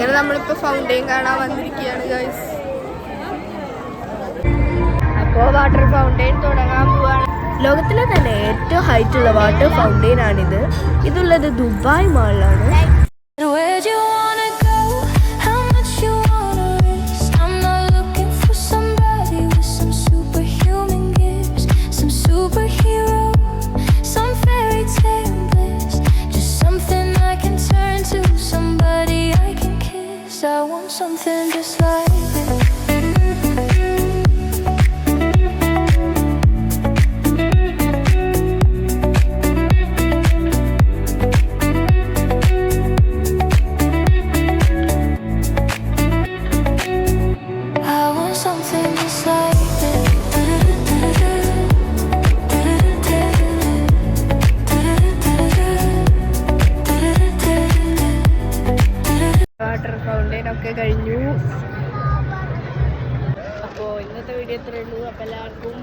അങ്ങനെ നമ്മളിപ്പോൾ ഫൗണ്ടെയിൻ കാണാൻ വന്നിരിക്കുകയാണ് ഗൈസ്. അപ്പോൾ വാട്ടർ ഫൗണ്ടെയിൻ തുടങ്ങാൻ പോവാണ്. ലോകത്തിലെ തന്നെ ഏറ്റവും ഹൈറ്റ് ഉള്ള വാട്ടർ ഫൗണ്ടെയിൻ ആണിത്. ഇതുള്ളത് Dubai മാളിലാണ്. I want something just like this. I want something just like this. Water fountain ഒക്കെ കഴിഞ്ഞു. അപ്പോൾ ഇന്നത്തെ വീഡിയോ ഇത്രയേ ഉള്ളൂ. അപ്പോൾ എല്ലാവർക്കും